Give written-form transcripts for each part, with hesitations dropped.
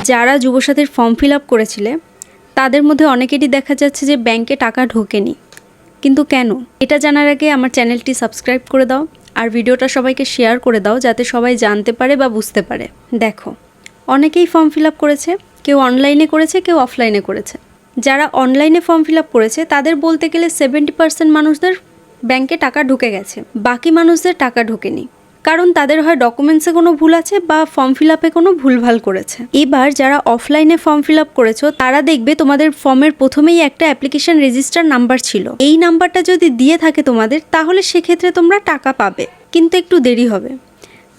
যারা যুবসাথীর form fill up করেছিলে তাদের মধ্যে অনেকেরই দেখা যাচ্ছে যে ব্যাংকে টাকা ঢোকেনি, কিন্তু কেন? এটা জানার আগে আমার চ্যানেলটি সাবস্ক্রাইব করে দাও আর ভিডিওটা সবাইকে শেয়ার করে দাও যাতে সবাই জানতে পারে বা বুঝতে পারে। দেখো, অনেকেই ফর্ম ফিল আপ করেছে, কেউ অনলাইনে করেছে, কেউ অফলাইনে করেছে। যারা অনলাইনে ফর্ম ফিল আপ করেছে তাদের বলতে গেলে 70% মানুষদের ব্যাংকে টাকা ঢুকে গেছে, বাকি মানুষদের টাকা ঢোকেনি। কারণ তাদের হয় ডকুমেন্টসে কোনো ভুল আছে বা ফর্ম ফিল আপে কোনো ভুলভাল করেছে। এবার যারা অফলাইনে ফর্ম ফিল আপ করেছো তারা দেখবে তোমাদের ফর্মের প্রথমেই একটা অ্যাপ্লিকেশন রেজিস্টার নাম্বার ছিল। এই নাম্বারটা যদি দিয়ে থাকে তোমাদের, তাহলে সেক্ষেত্রে তোমরা টাকা পাবে, কিন্তু একটু দেরি হবে।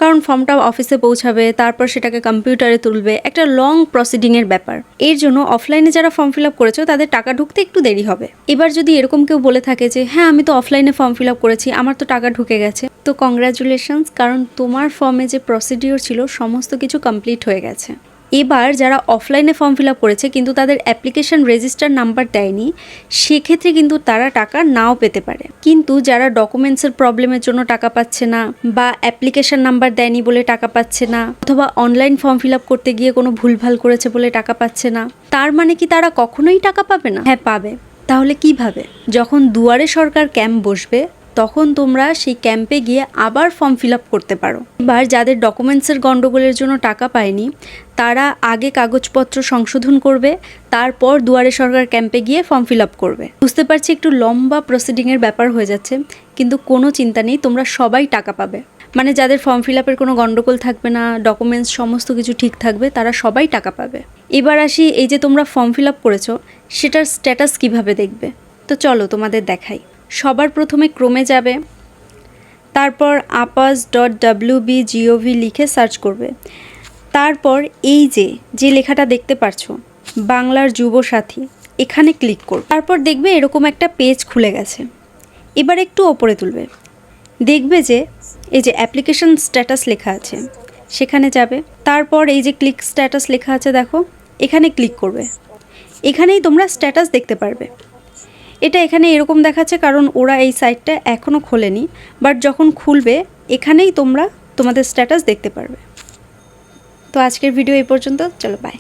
কারণ ফর্মটা অফিসে পৌঁছাবে, তারপর সেটাকে কম্পিউটারে তুলবে, একটা লং প্রসিডিংয়ের ব্যাপার। এর জন্য অফলাইনে যারা ফর্ম ফিল আপ করেছো তাদের টাকা ঢুকতে একটু দেরি হবে। এবার যদি এরকম কেউ বলে থাকে যে হ্যাঁ আমি তো অফলাইনে ফর্ম ফিল আপ করেছি, আমার তো টাকা ঢুকে গেছে, তো কংগ্রাচুলেশনস, কারণ তোমার ফর্মে যে প্রসিডিওর ছিল সমস্ত কিছু কমপ্লিট হয়ে গেছে। এবার যারা অফলাইনে ফর্ম ফিল আপ করেছে কিন্তু তাদের অ্যাপ্লিকেশন রেজিস্টার নাম্বার দেয়নি, সেক্ষেত্রে কিন্তু তারা টাকা নাও পেতে পারে। কিন্তু যারা ডকুমেন্টসের প্রবলেমের জন্য টাকা পাচ্ছে না, বা অ্যাপ্লিকেশন নাম্বার দেয়নি বলে টাকা পাচ্ছে না, অথবা অনলাইন ফর্ম ফিল আপ করতে গিয়ে কোনো ভুলভাল করেছে বলে টাকা পাচ্ছে না, তার মানে কি তারা কখনোই টাকা পাবে না? হ্যাঁ, পাবে। তাহলে কিভাবে? যখন দুয়ারে সরকার ক্যাম্প বসবে তখন তোমরা সেই ক্যাম্পে গিয়ে আবার ফর্ম ফিল আপ করতে পারো। এবার যাদের ডকুমেন্টসের গণ্ডগোলের জন্য টাকা পায়নি তারা আগে কাগজপত্র সংশোধন করবে, তারপর দুয়ারে সরকার ক্যাম্পে গিয়ে ফর্ম ফিল আপ করবে। বুঝতে পারছি একটু লম্বা প্রসিডিংয়ের ব্যাপার হয়ে যাচ্ছে, কিন্তু কোনো চিন্তা নেই, তোমরা সবাই টাকা পাবে। মানে যাদের ফর্ম ফিল আপের কোনো গণ্ডগোল থাকবে না, ডকুমেন্টস সমস্ত কিছু ঠিক থাকবে, তারা সবাই টাকা পাবে। এবার আসি, এই যে তোমরা ফর্ম ফিল আপ করেছো সেটার স্ট্যাটাস কিভাবে দেখবে? তো চলো তোমাদের দেখাই। সবার প্রথমে ক্রোমে যাবে, তারপর apas.wb.gov লিখে সার্চ করবে। তারপর এই যে লেখাটা দেখতে পারছো বাংলার যুবসাথী, এখানে ক্লিক করবে। তারপর দেখবে এরকম একটা পেজ খুলে গেছে। এবার একটু ওপরে তুলবে, দেখবে যে এই যে অ্যাপ্লিকেশন স্ট্যাটাস লেখা আছে, সেখানে যাবে। তারপর এই যে ক্লিক স্ট্যাটাস লেখা আছে দেখো, এখানে ক্লিক করবে। এখানেই তোমরা স্ট্যাটাস দেখতে পারবে। এটা এখানে এরকম দেখাচ্ছে কারণ ওরা এই সাইটটা এখনও খোলেনি, বাট যখন খুলবে এখানেই তোমরা তোমাদের স্ট্যাটাস দেখতে পারবে। তো আজকের ভিডিও এই পর্যন্ত, চলো বাই।